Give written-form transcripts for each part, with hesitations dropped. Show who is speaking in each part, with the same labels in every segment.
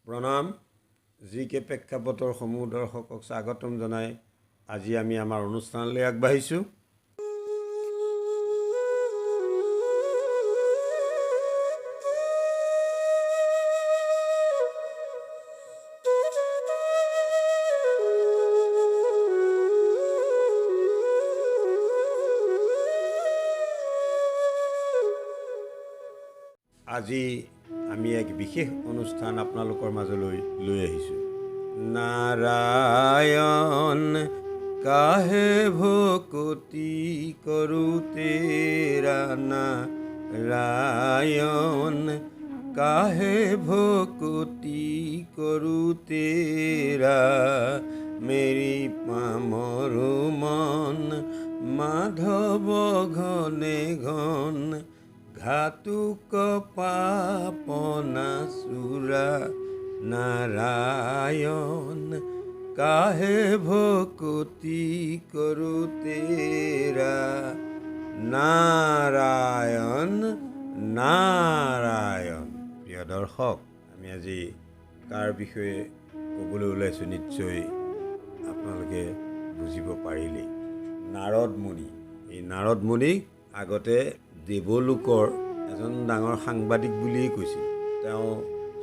Speaker 1: প্ৰণাম জি কে প্ৰেক্ষাপটৰ সমূহ দৰ্শকক স্বাগতম জনাই আজি আমি আমাৰ অনুষ্ঠানলৈ আগবাঢ়িছোঁ। আজি আমি এক বিশেষ অনুষ্ঠান আপোনালোকৰ মাজলৈ লৈ আহিছোঁ। নাৰায়ণ কাহে ভকতি কৰো তেৰা, নাৰায়ণ কাহে ভকতি কৰো তেৰা, মেৰি পামৰো মন মাধৱ ঘনে ঘন, ঘাতুক পাপনা চূৰা, নাৰায়ণ কাহে ভকতি কৰো তেৰা, নাৰায়ণ নাৰায়ণ। প্ৰিয় দৰ্শক, আমি আজি কাৰ বিষয়ে ক'বলৈ ওলাইছোঁ নিশ্চয় আপোনালোকে বুজিব পাৰিলেই। নাৰদ মুনি। এই নাৰদ মুনিক আগতে দেৱলোকৰ এজন ডাঙৰ সাংবাদিক বুলিয়েই কৈছিল। তেওঁ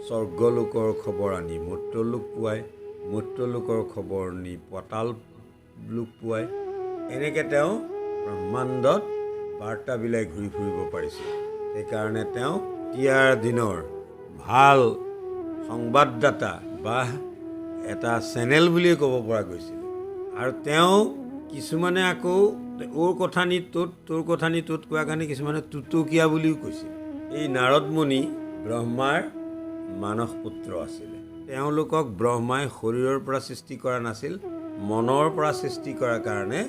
Speaker 1: স্বৰ্গলোকৰ খবৰ আনি মৰ্ত্যলোক পোৱাই, মৰ্ত্যলোকৰ খবৰ নি পতাল লোক পোৱাই, এনেকৈ তেওঁ ব্ৰহ্মাণ্ডত বাৰ্তা বিলাই ঘূৰি ফুৰিব পাৰিছিল। সেইকাৰণে তেওঁ এতিয়াৰ দিনৰ ভাল সংবাদদাতা বা এটা চেনেল বুলিয়ে ক'ব পৰা গৈছিল। আৰু তেওঁ কিছুমানে আকৌ ওৰ কথা নি ত'ত, তোৰ কথা নি ত'ত কোৱাৰ কাৰণে কিছুমানে তুতকীয়া বুলিও কৈছিল। এই নাৰদ মুনি ব্ৰহ্মাৰ মানস পুত্ৰ আছিলে। তেওঁলোকক ব্ৰহ্মাই শৰীৰৰ পৰা সৃষ্টি কৰা নাছিল, মনৰ পৰা সৃষ্টি কৰাৰ কাৰণে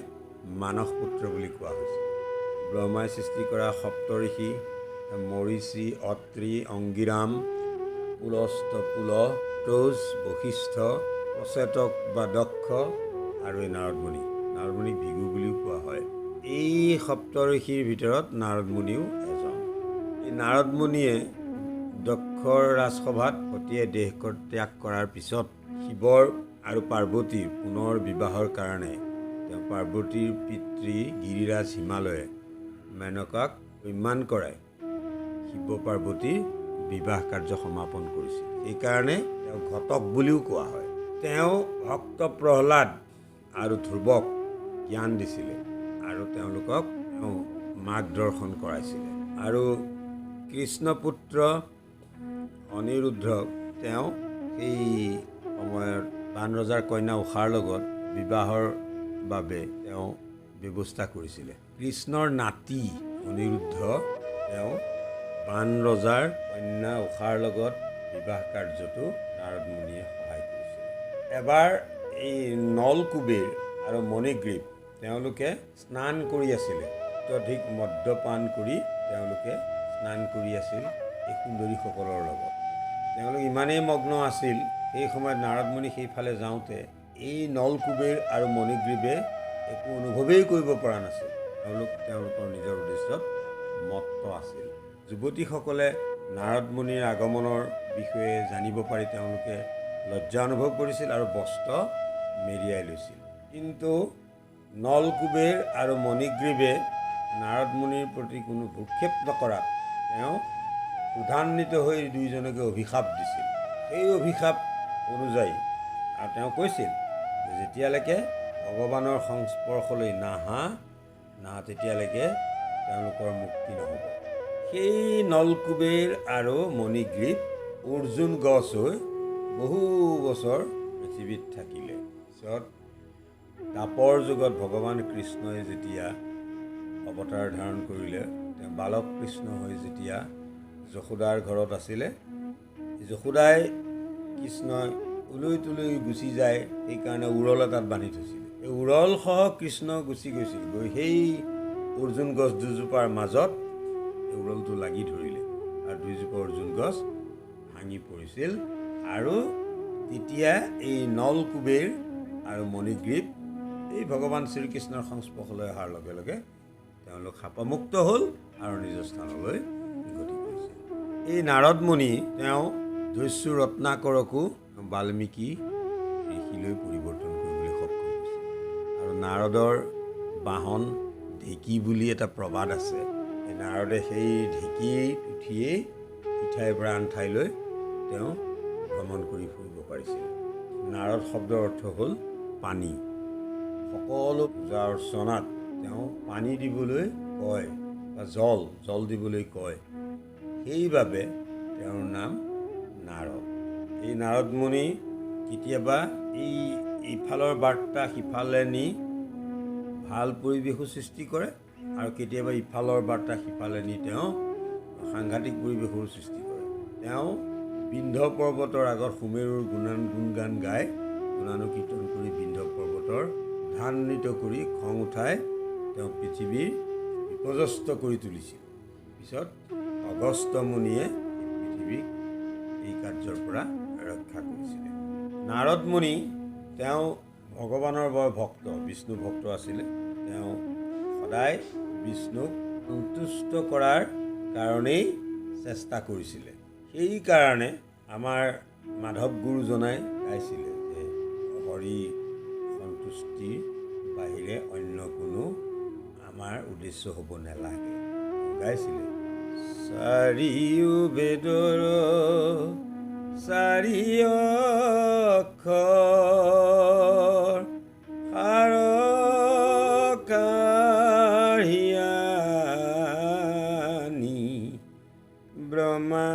Speaker 1: মানস পুত্ৰ বুলি কোৱা হৈছিল। ব্ৰহ্মাই সৃষ্টি কৰা সপ্তঋষি মৰীচি, অত্ৰি, অংগিৰাম, পুলস্ত, পুলহ, তৌজ, বশিষ্ঠ, প্ৰচেতক বা দক্ষ আৰু এই নাৰদ মুনি। নাৰদ মুনিক ভিগু বুলিও কোৱা হয়। এই সপ্তঋষিৰ ভিতৰত নাৰদ মুনিও এজন। এই নাৰদ মুনিয়ে দক্ষৰ ৰাজসভাত সতীয়ে দেহ ত্যাগ কৰাৰ পিছত শিৱৰ আৰু পাৰ্বতীৰ পুনৰ বিবাহৰ কাৰণে তেওঁ পাৰ্বতীৰ পিতৃ গিৰিৰাজ হিমালয়ে মেনকাক সন্মান কৰাই শিৱ পাৰ্বতীৰ বিবাহ কাৰ্য সমাপন কৰিছিল। সেইকাৰণে তেওঁ ঘটক বুলিও কোৱা হয়। তেওঁ ভক্ত প্ৰহ্লাদ আৰু ধ্ৰুৱক জ্ঞান দিছিলে আৰু তেওঁলোকক তেওঁ মাৰ্গদৰ্শন কৰাইছিলে। আৰু কৃষ্ণপুত্ৰ অনিৰুদ্ধক তেওঁ সেই সময়ত বানৰজাৰ কন্যা উষাৰ লগত বিবাহৰ বাবে তেওঁ ব্যৱস্থা কৰিছিলে। কৃষ্ণৰ নাতি অনিৰুদ্ধ তেওঁ বানৰজাৰ কন্যা উষাৰ লগত বিবাহ কাৰ্যটো নাৰদ মুনিয়ে সহায় কৰিছিলে। এবাৰ এই নলকুবেৰ আৰু মণিগ্ৰীৱ তেওঁলোকে স্নান কৰি আছিলে। অত্যধিক মদ্যপান কৰি তেওঁলোকে স্নান কৰি আছিল এই সুন্দৰীসকলৰ লগত। তেওঁলোক ইমানেই মগ্ন আছিল, সেই সময়ত নাৰদ মুনি সেইফালে যাওঁতে এই নলকুবেৰ আৰু মণিগ্ৰীৱে একো অনুভৱেই কৰিব পৰা নাছিল। তেওঁলোকৰ নিজৰ উদ্দেশ্যত মত্ত আছিল। যুৱতীসকলে নাৰদ মুনিৰ আগমনৰ বিষয়ে জানিব পাৰি তেওঁলোকে লজ্জা অনুভৱ কৰিছিল আৰু বস্ত্ৰ মেৰিয়াই লৈছিল। কিন্তু নলকুবেৰ আৰু মণিগ্ৰীৱে নাৰদ মুনিৰ প্ৰতি কোনো ভূক্ষেপ নকৰাত তেওঁ ক্ৰোধান্বিত হৈ দুয়োজনকে অভিশাপ দিছিল। সেই অভিশাপ অনুযায়ী আৰু তেওঁ কৈছিল যে যেতিয়ালৈকে ভগৱানৰ সংস্পৰ্শলৈ নাহা তেতিয়ালৈকে তেওঁলোকৰ মুক্তি নহ'ব। সেই নলকুবেৰ আৰু মণিগ্ৰীৱ অৰ্জুন গছ হৈ বহু বছৰ পৃথিৱীত থাকিলে। পিছত দ্বাপৰ যুগত ভগৱান কৃষ্ণই যেতিয়া অৱতাৰ ধাৰণ কৰিলে, তেওঁ বালক কৃষ্ণ হৈ যেতিয়া যশোদাৰ ঘৰত আছিলে, যশোদাই কৃষ্ণই উলৈ তুলৈ গুচি যায়, সেইকাৰণে উৰল এটাত বান্ধি থৈছিলে। এই উৰলসহ কৃষ্ণ গুচি গৈছিল, গৈ সেই অৰ্জুন গছ দুজোপাৰ মাজত এই উৰলটো লাগি ধৰিলে আৰু দুইজোপা অৰ্জুন গছ ভাঙি পৰিছিল। আৰু তেতিয়া এই নলকুবেৰ আৰু মণিগ্ৰীৱ এই ভগৱান শ্ৰীকৃষ্ণৰ সংস্পৰ্শলৈ অহাৰ লগে লগে তেওঁলোক শাপমুক্ত হ'ল আৰু নিজৰ স্থানলৈ গতি কৰিছিল। এই নাৰদ মুনি তেওঁ দস্যু ৰত্নাকৰকো বাল্মীকি ঋষিলৈ পৰিৱৰ্তন কৰিবলৈ সক্ষম হৈছে। আৰু নাৰদৰ বাহন ঢেঁকী বুলি এটা প্ৰবাদ আছে। এই নাৰদে সেই ঢেঁকীত উঠিয়েই ইঠাইৰ পৰা আন ঠাইলৈ তেওঁ ভ্ৰমণ কৰি ফুৰিব পাৰিছিল। নাৰদ শব্দৰ অৰ্থ হ'ল পানী। সকলো পূজা অৰ্চনাত তেওঁ পানী দিবলৈ কয় বা জল দিবলৈ কয়। সেইবাবে তেওঁৰ নাম নাৰদ। এই নাৰদমুনি কেতিয়াবা ইফালৰ বাৰ্তা সিফালে নি ভাল পৰিৱেশো সৃষ্টি কৰে, আৰু কেতিয়াবা ইফালৰ বাৰ্তা সিফালে নি তেওঁ সাংঘাতিক পৰিৱেশৰো সৃষ্টি কৰে। তেওঁ বিন্ধ্য পৰ্বতৰ আগত সুমেৰুৰ গুণগান গাই গুণানুকীৰ্তন কৰি বিন্ধ্য পৰ্বতৰ ধ্যান্বিত কৰি খং উঠাই তেওঁ পৃথিৱীৰ বিপৰ্যস্ত কৰি তুলিছিল। পিছত অগস্ত্য মুনিয়ে পৃথিৱীক এই কাৰ্যৰ পৰা ৰক্ষা কৰিছিলে। নাৰদ মুনি তেওঁ ভগৱানৰ বৰ ভক্ত, বিষ্ণু ভক্ত আছিলে। তেওঁ সদায় বিষ্ণুক সন্তুষ্ট কৰাৰ কাৰণেই চেষ্টা কৰিছিলে। সেইকাৰণে আমাৰ মাধৱ গুৰুজনাই গাইছিলে যে হৰি সন্তুষ্টিৰ বাহিৰে অন্য কোনো আমাৰ উদ্দেশ্য হ'ব নালাগে। গাইছিলে চাৰিও বেদৰ চাৰি অক্ষৰ সাৰ কাঢ়িয়ানি ব্ৰহ্মাদেৱে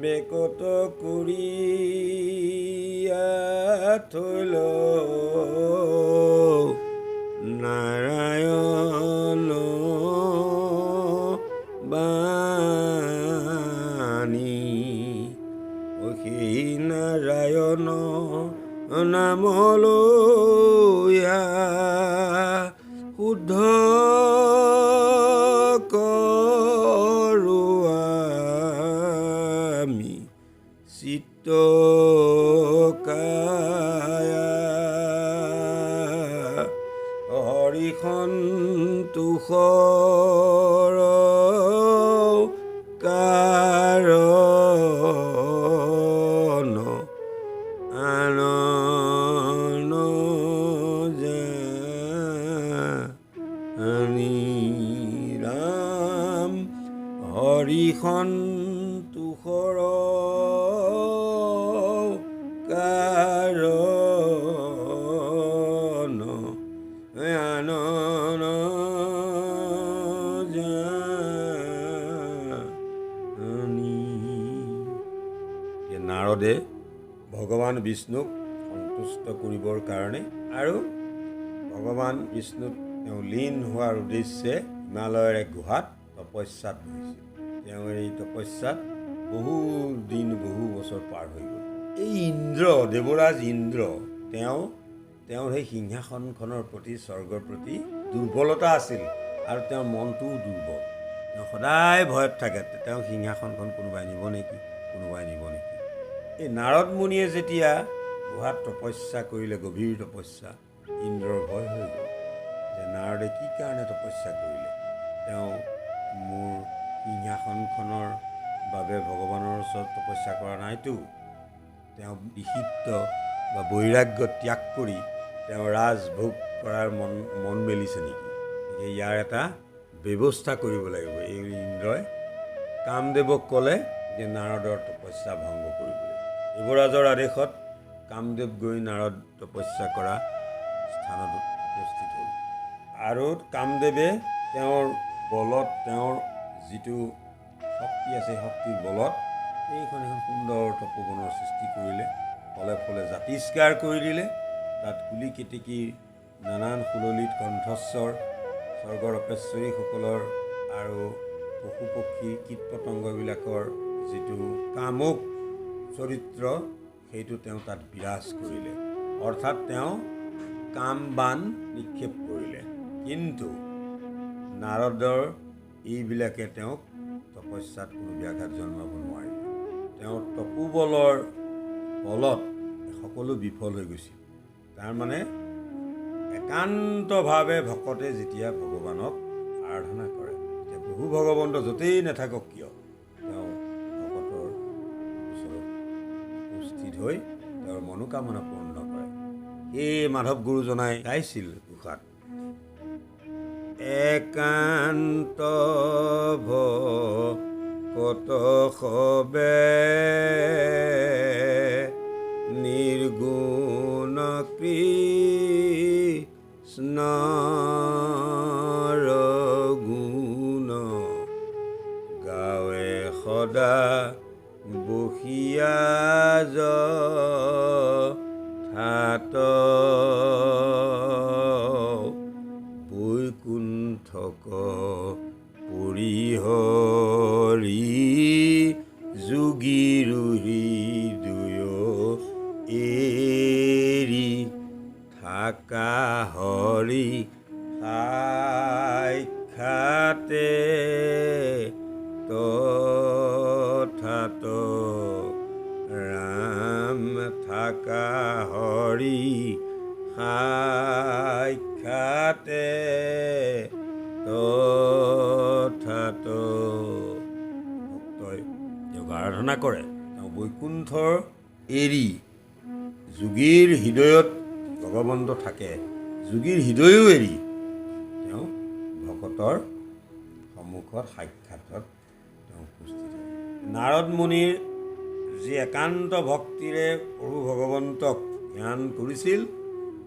Speaker 1: বেকত কৰিয়া থৈল নাৰায়ণ বাণী। সেই নাৰায়ণ নামলৈয়া শুদ্ধ কৰোঁ আমি চিত্ত কায়া। হৰি সন্তোষৰ কাৰণ আনন জানি ৰাম। হৰি সন্তোষৰ কাৰণ আনন জানি। নাৰদে ভগৱান বিষ্ণুক সন্তুষ্ট কৰিবৰ কাৰণে আৰু ভগৱান বিষ্ণুত তেওঁ লীন হোৱাৰ উদ্দেশ্যে হিমালয়ৰ এক গুহাত তপস্যাত বহিছিল। তেওঁ এই তপস্যাত বহু দিন বহু বছৰ পাৰ হৈ গ'ল। এই ইন্দ্ৰ, দেৱৰাজ ইন্দ্ৰ, তেওঁৰ সেই সিংহাসনখনৰ প্ৰতি স্বৰ্গৰ প্ৰতি দুৰ্বলতা আছিল, আৰু তেওঁৰ মনটোও দুৰ্বল। তেওঁ সদায় ভয়ত থাকে, তেওঁ সিংহাসনখন কোনোবাই নিব নেকি। এই নাৰদ মুনিয়ে যেতিয়া গুহাত তপস্যা কৰিলে, গভীৰ তপস্যা, ইন্দ্ৰৰ ভয় হৈ গ'ল যে নাৰদে কি কাৰণে তপস্যা কৰিলে। তেওঁ মোৰ সিংহাসনখনৰ বাবে ভগৱানৰ ওচৰত তপস্যা কৰা নাইতো। তেওঁ বিক্ষিপ্ত বা বৈৰাগ্য ত্যাগ কৰি তেওঁ ৰাজভোগ কৰাৰ মন মেলিছে নেকি। ইয়াৰ এটা ব্যৱস্থা কৰিব লাগিব। এই ইন্দ্ৰই কামদেৱক ক'লে যে নাৰদৰ তপস্যা ভংগ কৰিবলৈ। দেৱৰাজৰ আদেশত কামদেৱ গৈ নাৰদ তপস্যা কৰা স্থানত উপস্থিত হ'ল, আৰু কামদেৱে তেওঁৰ বলত, তেওঁৰ যিটো শক্তি আছে, শক্তিৰ বলত এইখন এখন সুন্দৰ তপোবনৰ সৃষ্টি কৰিলে। ফলে ফলে জাতিষ্কাৰ কৰি দিলে। তাত কুলি কেতেকীৰ নানান সুললিত কণ্ঠস্বৰ, স্বৰ্গৰ অপেশ্বৰীসকলৰ আৰু পশু পক্ষী কীট পতংগবিলাকৰ যিটো কামুক চৰিত্ৰ, সেইটো তেওঁ তাত বিৰাজ কৰিলে। অৰ্থাৎ তেওঁ কাম বান নিক্ষেপ কৰিলে। কিন্তু নাৰদৰ এইবিলাকে তেওঁক তপস্যাত কোনো ব্যাঘাত জন্মাব নোৱাৰিলে। তেওঁৰ তপোবলৰ বলত সকলো বিফল হৈ গৈছিল। তাৰমানে একান্তভাৱে ভকতে যেতিয়া ভগৱানক আৰাধনা কৰে, প্ৰভু ভগৱন্ত য'তেই নাথাকক কিয় তেওঁ ভকতৰ ওচৰত উপস্থিত হৈ তেওঁৰ মনোকামনা পূৰ্ণ কৰে। এই মাধৱ গুৰুজনাই গাইছিল উষাত, একান্ত ভকত সবে নিৰ্গুণ কৃষ্ণৰ গুণ গাৱে সদা বসিয়া ঠাত বৈকুণ্ঠক পৰিহৰি যোগীৰো হৃদয় এৰি থাকা হৰি সাক্ষাতে তথাত ৰাম থাকা হৰি সাক্ষাতে তথাত। ভক্তই তেওঁক আৰাধনা কৰে, তেওঁ বৈকুণ্ঠৰ এৰি যোগীৰ হৃদয়ত ভগৱন্ত থাকে, যোগীৰ হৃদয়ো এৰি তেওঁ ভকতৰ সন্মুখত সাক্ষাতত তেওঁ উপস্থিত হয়। নাৰদ মুনিৰ যি একান্ত ভক্তিৰে প্ৰভু ভগৱন্তক ধ্যান কৰিছিল,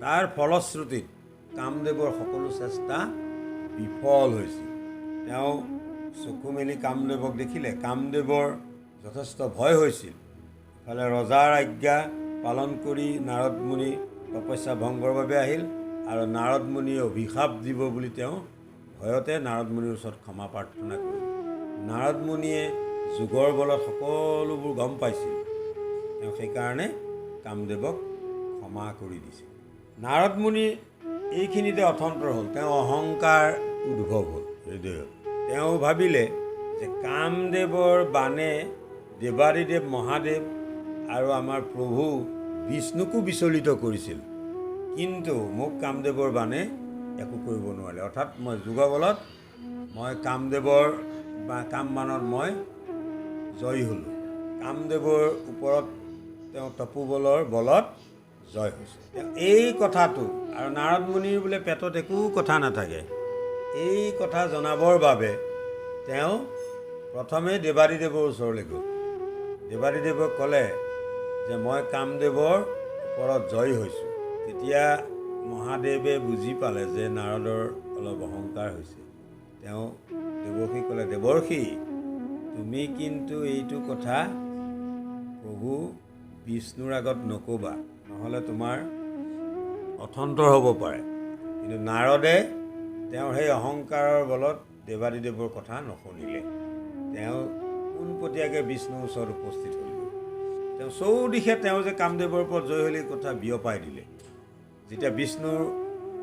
Speaker 1: তাৰ ফলশ্ৰুতিত কামদেৱৰ সকলো চেষ্টা বিফল হৈছিল। তেওঁ চকু মেলি কামদেৱক দেখিলে কামদেৱৰ যথেষ্ট ভয় হৈছিল। ইফালে ৰজাৰ আজ্ঞা পালন কৰি নাৰদ মুনি তপস্যা ভংগৰ বাবে আহিল, আৰু নাৰদ মুনিয়ে অভিশাপ দিব বুলি তেওঁ ভয়তে নাৰদ মুনিৰ ওচৰত ক্ষমা প্ৰাৰ্থনা কৰিল। নাৰদ মুনিয়ে যোগৰ বলত সকলোবোৰ গম পাইছিল, তেওঁ সেইকাৰণে কামদেৱক ক্ষমা কৰি দিছিল। নাৰদ মুনি এইখিনিতে অথন্তৰ হ'ল, তেওঁ অহংকাৰ উদ্ভৱ হ'ল হৃদয়ত। তেওঁ ভাবিলে যে কামদেৱৰ বাণে দেৱাদিদেৱ মহাদেৱ আৰু আমাৰ প্ৰভু বিষ্ণুকো বিচলিত কৰিছিল, কিন্তু মোক কামদেৱৰ বাণে একো কৰিব নোৱাৰিলে। অৰ্থাৎ মই যোগবলত মই কামদেৱৰ বা কামবাণত মই জয়ী হ'লোঁ। কামদেৱৰ ওপৰত তেওঁ তপোবলৰ বলত জয় হৈছে। এই কথাটো, আৰু নাৰদ মুনিৰ বোলে পেটত একো কথা নাথাকে, এই কথা জনাবৰ বাবে তেওঁ প্ৰথমে দেৱাদিদেৱৰ ওচৰলৈ গ'ল। দেৱাদিদেৱক ক'লে যে মই কামদেৱৰ ওপৰত জয়ী হৈছোঁ। তেতিয়া মহাদেৱে বুজি পালে যে নাৰদৰ অলপ অহংকাৰ হৈছে। তেওঁ দেৱৰ্ষিক ক'লে, দেৱৰ্ষি তুমি কিন্তু এইটো কথা প্ৰভু বিষ্ণুৰ আগত নক'বা, নহ'লে তোমাৰ অথন্তৰ হ'ব পাৰে। কিন্তু নাৰদে তেওঁৰ সেই অহংকাৰৰ বলত দেৱাদিদেৱৰ কথা নুশুনিলে। তেওঁ পোনপটীয়াকৈ বিষ্ণুৰ ওচৰত উপস্থিত হ'ল। তেওঁ চৌদিশে তেওঁ যে কামদেৱৰ ওপৰত জয় হ'ল এই কথা বিয়পাই দিলে। যেতিয়া বিষ্ণুৰ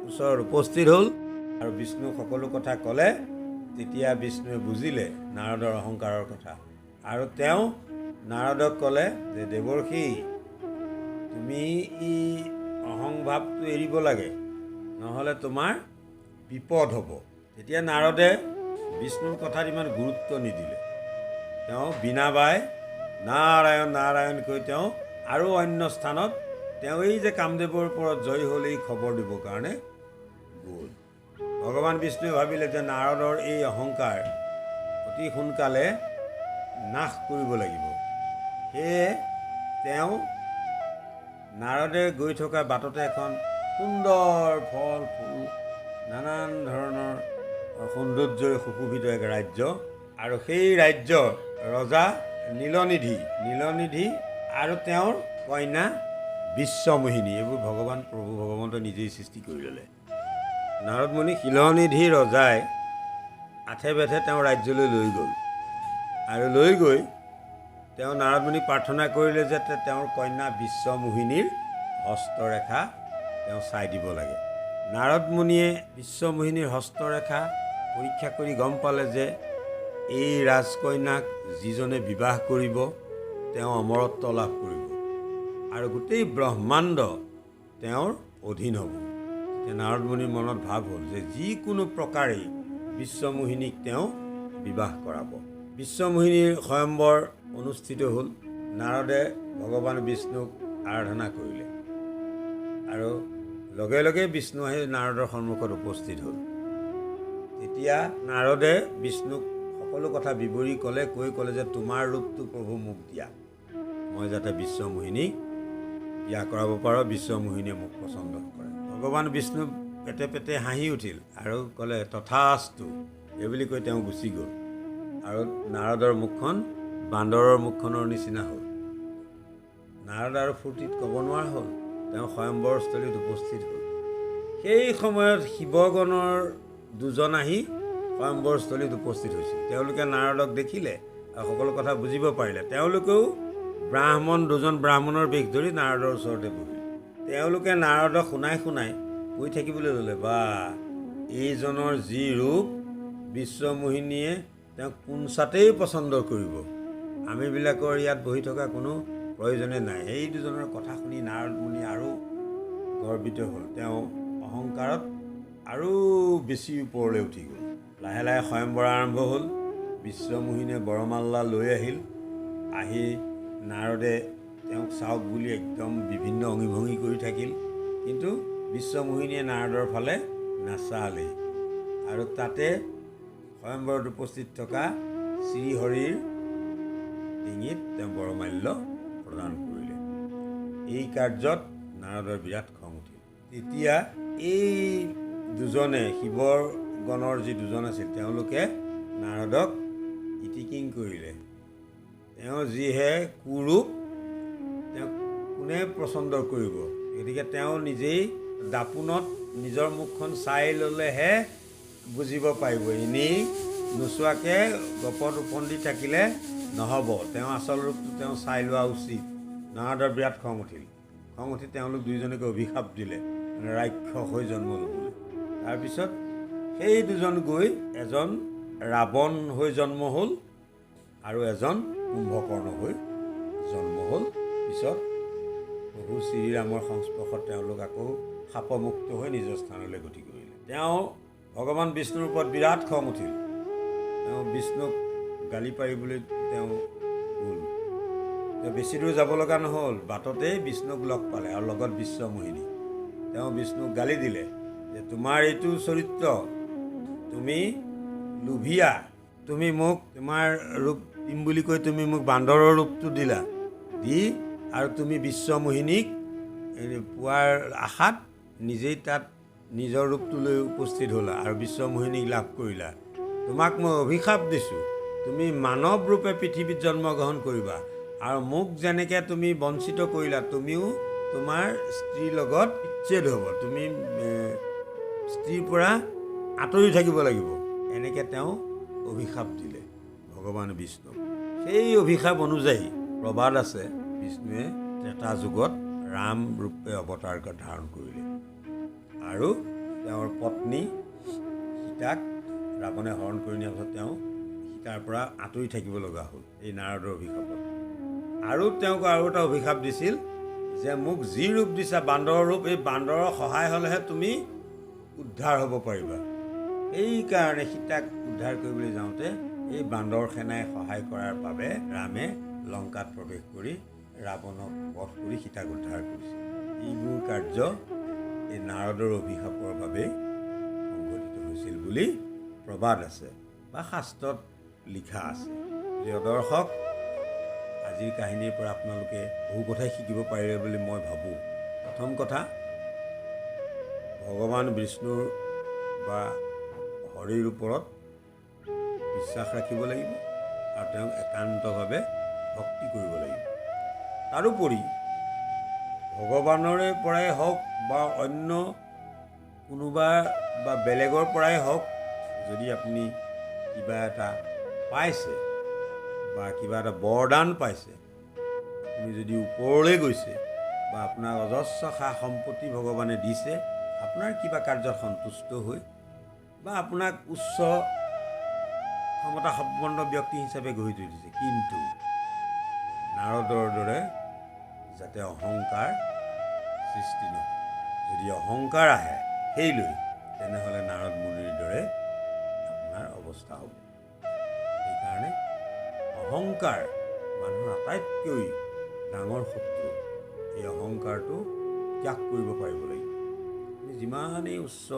Speaker 1: ওচৰত উপস্থিত হ'ল আৰু বিষ্ণুক সকলো কথা ক'লে, তেতিয়া বিষ্ণুৱে বুজিলে নাৰদৰ অহংকাৰৰ কথা, আৰু তেওঁ নাৰদক ক'লে যে দেৱৰ্ষি তুমি ই অহংভাৱটো এৰিব লাগে, নহ'লে তোমাৰ বিপদ হ'ব। তেতিয়া নাৰদে বিষ্ণুৰ কথাত ইমান গুৰুত্ব নিদিলে। তেওঁ বিনা বাই নাৰায়ণ নাৰায়ণ কৈ তেওঁ আৰু অন্য স্থানত তেওঁ এই যে কামদেৱৰ ওপৰত জয়ী হ'ল এই খবৰ দিবৰ কাৰণে গ'ল। ভগৱান বিষ্ণুৱে ভাবিলে যে নাৰদৰ এই অহংকাৰ অতি সোনকালে নাশ কৰিব লাগিব। সেয়ে তেওঁ নাৰদে গৈ থকা বাটতে এখন সুন্দৰ ফল ফুল নানান ধৰণৰ সৌন্দৰ্যৰে সুশোভিত এক ৰাজ্য, আৰু সেই ৰাজ্যৰ ৰজা নীলনিধি আৰু তেওঁৰ কন্যা বিশ্বমোহিনী, এইবোৰ ভগৱান প্ৰভু ভগৱন্ত নিজেই সৃষ্টি কৰি ল'লে। নাৰদ মুনি শিলনিধি ৰজাই আঠে বেঠে তেওঁ ৰাজ্যলৈ লৈ গ'ল, আৰু লৈ গৈ তেওঁ নাৰদ মুনিক প্ৰাৰ্থনা কৰিলে যে তেওঁৰ কন্যা বিশ্বমোহিনীৰ হস্তৰেখা তেওঁ চাই দিব লাগে। নাৰদ মুনিয়ে বিশ্বমোহিনীৰ হস্তৰেখা পৰীক্ষা কৰি গম পালে যে এই ৰাজকন্যাক যিজনে বিবাহ কৰিব তেওঁ অমৰত্ব লাভ কৰিব, আৰু গোটেই ব্ৰহ্মাণ্ড তেওঁৰ অধীন হ'ব। তেতিয়া নাৰদ মুনিৰ মনত ভাৱ হ'ল যে যিকোনো প্ৰকাৰেই বিশ্বমোহিনীক তেওঁ বিবাহ কৰাব। বিশ্বমোহিনীৰ স্বয়ম্বৰ অনুষ্ঠিত হ'ল। নাৰদে ভগৱান বিষ্ণুক আৰাধনা কৰিলে আৰু লগে লগে বিষ্ণু আহি নাৰদৰ সন্মুখত উপস্থিত হ'ল। তেতিয়া নাৰদে বিষ্ণুক সকলো কথা বিৱৰি ক'লে যে তোমাৰ ৰূপটো প্ৰভু মোক দিয়া, মই যাতে বিশ্বমোহিনীক বিয়া কৰাব পাৰোঁ, বিশ্বমোহিনীয়ে মোক পচন্দ কৰে। ভগৱান বিষ্ণু পেটে পেটে হাঁহি উঠিল আৰু ক'লে তথাস্তু, এইবুলি কৈ তেওঁ গুচি গ'ল আৰু নাৰদৰ মুখখন বান্দৰৰ মুখখনৰ নিচিনা হ'ল। নাৰদ আৰু ফূৰ্তিত ক'ব নোৱাৰা হ'ল, তেওঁ স্বয়ম্বৰস্থলীত উপস্থিত হ'ল। সেই সময়ত শিৱগণৰ দুজন আহি স্বয়ম্বৰস্থলীত উপস্থিত হৈছিল। তেওঁলোকে নাৰদক দেখিলে আৰু সকলো কথা বুজিব পাৰিলে। তেওঁলোকেও দুজন ব্ৰাহ্মণৰ বেশ ধৰি নাৰদৰ ওচৰতে বহিল। তেওঁলোকে নাৰদক শুনাই কৈ থাকিবলৈ ল'লে, বা এইজনৰ যি ৰূপ, বিশ্বমোহিনীয়ে তেওঁক পোনচাতেই পচন্দ কৰিব, আমিবিলাকৰ ইয়াত বহি থকা কোনো প্ৰয়োজনে নাই। এই দুজনৰ কথা শুনি নাৰদ মুনি আৰু গৰ্বিত হ'ল। তেওঁ অহংকাৰত আৰু বেছি ওপৰলৈ উঠি গ'ল। লাহে লাহে স্বয়ম্বৰ আৰম্ভ হ'ল। বিশ্বমোহিনীয়ে বৰমাল্লা লৈ আহিল। আহি নাৰদে তেওঁক চাওক বুলি একদম বিভিন্ন অঙি ভঙি কৰি থাকিল, কিন্তু বিশ্বমোহিনীয়ে নাৰদৰ ফালে নাচালেই। আৰু তাতে স্বয়ম্বৰত উপস্থিত থকা শ্ৰীহৰিৰ ডিঙিত তেওঁ বৰমাল্য প্ৰদান কৰিলে। এই কাৰ্যত নাৰদৰ বিৰাট খং উঠিল। তেতিয়া এই দুজনে, শিৱৰ গণৰ যি দুজন আছিল, তেওঁলোকে নাৰদক ইটিকিং কৰিলে। তেওঁ যিহে কুৰূপ, তেওঁক কোনে পচন্দ কৰিব, গতিকে তেওঁ নিজেই দাপোনত নিজৰ মুখখন চাই ল'লেহে বুজিব পাৰিব, এনেই নোচোৱাকৈ গপত উপন্দি থাকিলে নহ'ব, তেওঁ আচল ৰূপটো তেওঁ চাই লোৱা উচিত। নাৰদৰ বিৰাট খং উঠি তেওঁলোক দুয়োজনকে অভিশাপ দিলে, মানে ৰাক্ষস হৈ জন্ম ল'বলৈ। তাৰপিছত সেই দুজন গৈ এজন ৰাৱণ হৈ জন্ম হ'ল আৰু এজন কুম্ভকৰ্ণ হৈ জন্ম হ'ল। পিছত প্ৰভু শ্ৰীৰামৰ সংস্পৰ্শত তেওঁলোক আকৌ শাপমুক্ত হৈ নিজৰ স্থানলৈ গতি কৰিলে। তেওঁ ভগৱান বিষ্ণুৰ ওপৰত বিৰাট খং উঠিল। তেওঁ বিষ্ণুক গালি পাৰিবলৈ তেওঁ গ'ল। তেওঁ বেছি দূৰ যাব লগা নহ'ল, বাটতেই বিষ্ণুক লগ পালে আৰু লগত বিশ্বমোহিনী। তেওঁ বিষ্ণুক গালি দিলে যে তোমাৰ এইটো চৰিত্ৰ, তুমি লোভিয়া, তুমি মোক তোমাৰ ৰূপ দিম বুলি কৈ তুমি মোক বান্দৰৰ ৰূপটো দিলা, আৰু তুমি বিশ্বমোহিনীক পোৱাৰ আশাত নিজেই তাত নিজৰ ৰূপটো লৈ উপস্থিত হ'লা আৰু বিশ্বমোহিনীক লাভ কৰিলা। তোমাক মই অভিশাপ দিছোঁ, তুমি মানৱ ৰূপে পৃথিৱীত জন্মগ্ৰহণ কৰিবা, আৰু মোক যেনেকৈ তুমি বঞ্চিত কৰিলা, তুমিও তোমাৰ স্ত্ৰীৰ লগত বিচ্ছেদ হ'ব, তুমি স্ত্ৰীৰ পৰা আঁতৰি থাকিব লাগিব, এনেকৈ তেওঁ অভিশাপ দিলে ভগৱান বিষ্ণুক। সেই অভিশাপ অনুযায়ী প্ৰবাদ আছে, বিষ্ণুৱে ত্ৰেতা যুগত ৰাম ৰূপে অৱতাৰ ধাৰণ কৰিলে আৰু তেওঁৰ পত্নী সীতাক ৰাৱণে হৰণ কৰি নিয়াৰ পাছত তেওঁ সীতাৰ পৰা আঁতৰি থাকিব লগা হ'ল এই নাৰদৰ অভিশাপত। আৰু তেওঁক আৰু এটা অভিশাপ দিছিল যে মোক যি ৰূপ দিছা বান্দৰৰ ৰূপ, এই বান্দৰৰ সহায় হ'লেহে তুমি উদ্ধাৰ হ'ব পাৰিবা। এইকাৰণে সীতাক উদ্ধাৰ কৰিবলৈ যাওঁতে এই বান্দৰ সেনাই সহায় কৰাৰ বাবে ৰামে লংকাত প্ৰৱেশ কৰি ৰাৱণক বধ কৰি সীতাক উদ্ধাৰ কৰিছিল। এইবোৰ কাৰ্য এই নাৰদৰ অভিশাপৰ বাবে সংঘটিত হৈছিল বুলি প্ৰবাদ আছে বা শাস্ত্ৰত লিখা আছে। প্ৰিয় দৰ্শক, আজিৰ কাহিনীৰ পৰা আপোনালোকে বহু কথাই শিকিব পাৰিলে বুলি মই ভাবোঁ। প্ৰথম কথা, ভগৱান বিষ্ণুৰ বা হৰিৰ ওপৰত বিশ্বাস ৰাখিব লাগিব আৰু তেওঁক একান্তভাৱে ভক্তি কৰিব লাগিব। তাৰোপৰি ভগৱানৰে পৰাই হওক বা অন্য কোনোবা বা বেলেগৰ পৰাই হওক, যদি আপুনি কিবা এটা পাইছে বা কিবা এটা বৰদান পাইছে, আপুনি যদি ওপৰলৈ গৈছে বা আপোনাক অজস্ৰ সা সম্পত্তি ভগৱানে দিছে, আপোনাৰ কিবা কাৰ্যত সন্তুষ্ট হৈ বা আপোনাক উচ্চ ক্ষমতা সম্পন্ন ব্যক্তি হিচাপে গঢ়ি তুলিছে, কিন্তু নাৰদৰ দৰে যাতে অহংকাৰ সৃষ্টি নহয়। যদি অহংকাৰ আহে সেইলৈ, তেনেহ'লে নাৰদ মুনিৰ দৰে আপোনাৰ অৱস্থা হ'ব। অহংকাৰ মানুহৰ আটাইতকৈ ডাঙৰ শত্ৰু। এই অহংকাৰটো ত্যাগ কৰিব পাৰিব লাগিব। যিমানেই উচ্চ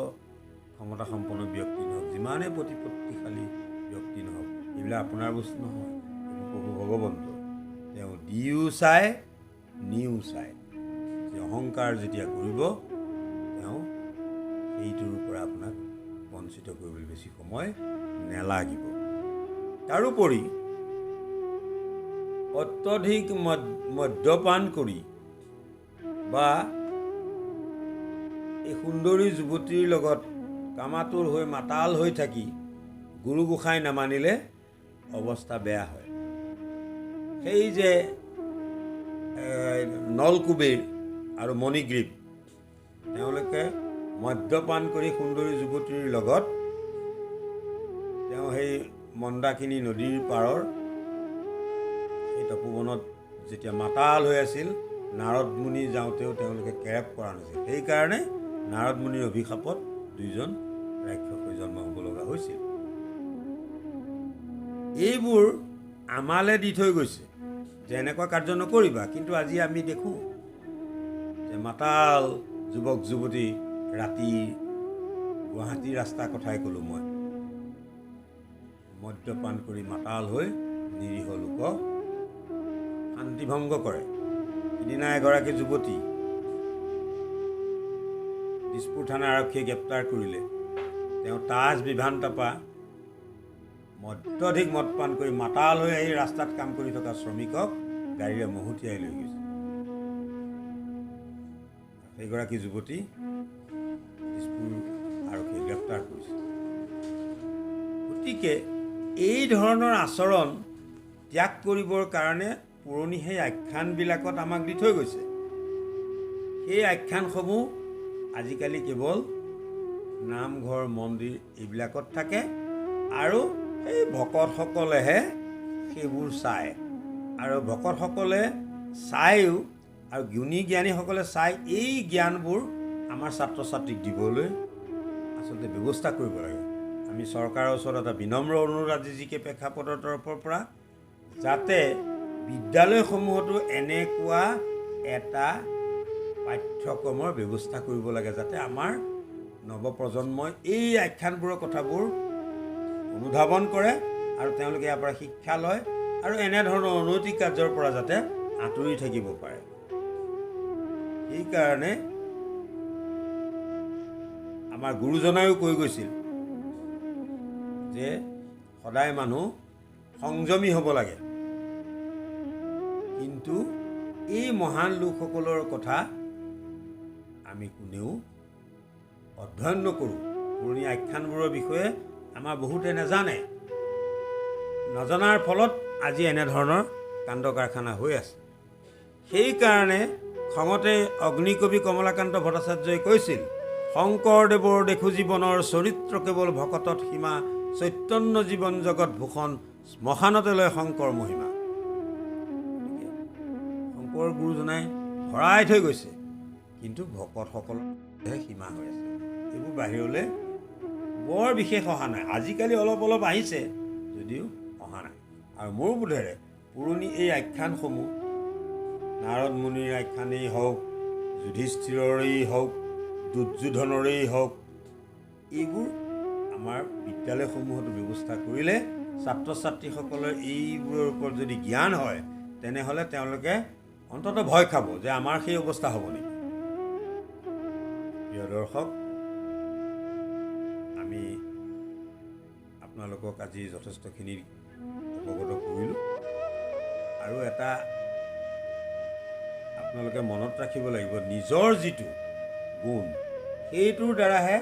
Speaker 1: ক্ষমতাসম্পন্ন ব্যক্তি নহওক, যিমানেই প্ৰতিপত্তিশালী ব্যক্তি নহওক, এইবিলাক আপোনাৰ বস্তু নহয়, এইবোৰ প্ৰভু ভগৱন্ত। তেওঁ দিও চায়, নিও চায়। যে অহংকাৰ যেতিয়া কৰিব, তেওঁ সেইটোৰ পৰা আপোনাক বঞ্চিত কৰিবলৈ বেছি সময় নেলাগিব। তাৰোপৰি অত্যধিক মদ্যপান কৰি বা এই সুন্দৰী যুৱতীৰ লগত কামাতুৰ হৈ মাতাল হৈ থাকি গুৰু গোসাঁই নামানিলে অৱস্থা বেয়া হয়। সেই যে নলকুবেৰ আৰু মণিগ্ৰীৱ, তেওঁলোকে মদ্যপান কৰি সুন্দৰী যুৱতীৰ লগত তেওঁ সেই মন্দাকিনী নদীৰ পাৰৰ সেই তপোবনত যেতিয়া মাতাল হৈ আছিল, নাৰদ মুনি যাওঁতেও তেওঁলোকে কেৰেপ কৰা নাছিল। সেইকাৰণে নাৰদ মুনিৰ অভিশাপত দুইজন ৰাক্ষস হৈ জন্ম হ'ব লগা হৈছিল। এইবোৰ আমালে দি থৈ গৈছে যে এনেকুৱা কাৰ্য নকৰিবা। কিন্তু আজি আমি দেখোঁ যে মাতাল যুৱক যুৱতী ৰাতি গুৱাহাটী ৰাস্তাৰ কথাই ক'লোঁ মই, মদ্যপান কৰি মাতাল হৈ নিৰীহ লোকক শান্তিভংগ কৰে। সিদিনা এগৰাকী যুৱতী দিছপুৰ থানা আৰক্ষীয়ে গ্ৰেপ্তাৰ কৰিলে। তেওঁ তাজ বিভান্তাপা অত্যধিক মদপান কৰি মাতাল হৈ আহি ৰাস্তাত কাম কৰি থকা শ্ৰমিকক গাড়ীৰে মহতিয়াই লৈ গৈছে। সেইগৰাকী যুৱতী দিছপুৰ আৰক্ষীয়ে গ্ৰেপ্তাৰ কৰিছে। গতিকে এই ধৰণৰ আচৰণ ত্যাগ কৰিবৰ কাৰণে পুৰণি সেই আখ্যানবিলাকত আমাক দি থৈ গৈছে। সেই আখ্যানসমূহ আজিকালি কেৱল নামঘৰ মন্দিৰ এইবিলাকত থাকে আৰু এই ভকতসকলেহে সেইবোৰ চায়। আৰু ভকতসকলে চায়ো, আৰু গুণী জ্ঞানীসকলে চাই এই জ্ঞানবোৰ আমাৰ ছাত্ৰ ছাত্ৰীক দিবলৈ আচলতে ব্যৱস্থা কৰিব লাগে। আমি চৰকাৰৰ ওচৰত এটা বিনম্ৰ অনুৰোধ আজি জিকে প্ৰেক্ষাপটৰ তৰফৰ পৰা, যাতে বিদ্যালয়সমূহতো এনেকুৱা এটা পাঠ্যক্ৰমৰ ব্যৱস্থা কৰিব লাগে, যাতে আমাৰ নৱপ্ৰজন্মই এই আখ্যানবোৰৰ কথাবোৰ অনুধাৱন কৰে আৰু তেওঁলোকে ইয়াৰ পৰা শিক্ষা লয় আৰু এনেধৰণৰ অনৈতিক কাৰ্যৰ পৰা যাতে আঁতৰি থাকিব পাৰে। সেইকাৰণে আমাৰ গুৰুজনায়ো কৈ গৈছিল যে সদায় মানুহ সংযমী হ'ব লাগে। কিন্তু এই মহান লোকসকলৰ কথা আমি কোনেও অধ্যয়ন নকৰোঁ। পুৰণি আখ্যানবোৰৰ বিষয়ে আমাৰ বহুতে নাজানে। নজনাৰ ফলত আজি এনেধৰণৰ কাণ্ড কাৰখানা হৈ আছে। সেইকাৰণে খঙতে অগ্নিকবি কমলাকান্ত ভট্টাচাৰ্যই কৈছিল, শংকৰদেৱৰ দেখো জীৱনৰ চৰিত্ৰ কেৱল ভকতত সীমা, চৈতন্য জীৱন জগত ভূষণ, শ্মশানতে লয় শংকৰ মহিমা। শংকৰ গুৰুজনাই ভৰাই থৈ গৈছে, কিন্তু ভকতসকলৰহে সীমা হৈ আছে। এইবোৰ বাহিৰলৈ বৰ বিশেষ অহা নাই। আজিকালি অলপ অলপ আহিছে যদিও অহা নাই। আৰু মোৰ বোধেৰে পুৰণি এই আখ্যানসমূহ, নাৰদ মুনিৰ আখ্যানেই হওক, যুধিষ্ঠিৰৰেই হওক, দুৰ্যোধনৰেই হওক, এইবোৰ আমাৰ বিদ্যালয়সমূহতো ব্যৱস্থা কৰিলে ছাত্ৰ ছাত্ৰীসকলৰ এইবোৰৰ ওপৰত যদি জ্ঞান হয়, তেনেহ'লে তেওঁলোকে অন্ততঃ ভয় খাব যে আমাৰ সেই অৱস্থা হ'ব নেকি। প্ৰিয় দৰ্শক, আমি আপোনালোকক আজি যথেষ্টখিনি অৱগত কৰিলোঁ। আৰু এটা আপোনালোকে মনত ৰাখিব লাগিব, নিজৰ যিটো গুণ সেইটোৰ দ্বাৰাহে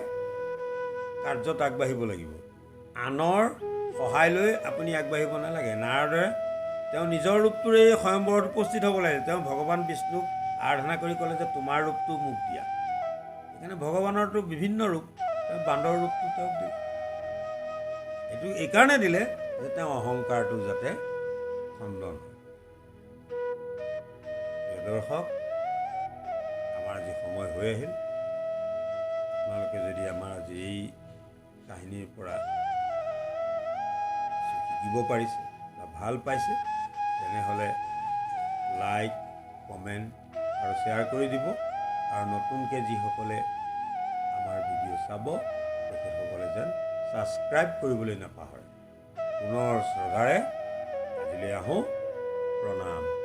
Speaker 1: কাৰ্যত আগবাঢ়িব লাগিব। আনৰ সহায় লৈ আপুনি আগবাঢ়িব নালাগে। নাৰদে তেওঁ নিজৰ ৰূপটোৰে স্বয়ম্বৰত উপস্থিত হ'ব লাগে। তেওঁ ভগৱান বিষ্ণুক আৰাধনা কৰি ক'লে যে তোমাৰ ৰূপটো মোক দিয়া। সেইকাৰণে ভগৱানৰতো বিভিন্ন ৰূপ, তেওঁ বান্দৰ ৰূপটো তেওঁক দিলে। এইটো এইকাৰণে দিলে যে তেওঁ অহংকাৰটো যাতে খণ্ডন হয়। দৰ্শক, আমাৰ আজি সময় হৈ আহিল। আপোনালোকে যদি আমাৰ আজি এই কাহিনীৰ পৰা শিকিব পাৰিছে বা ভাল পাইছে তেনেহ'লে লাইক কমেণ্ট আৰু শ্বেয়াৰ কৰি দিব আৰু নতুনকৈ যিসকলে আমাৰ ভিডিঅ' চাব তেখেতসকলে যেন ছাবস্ক্ৰাইব কৰিবলৈ নাপাহৰে। পুনৰ শ্ৰদ্ধাৰে আজিলৈ আহোঁ। প্ৰণাম।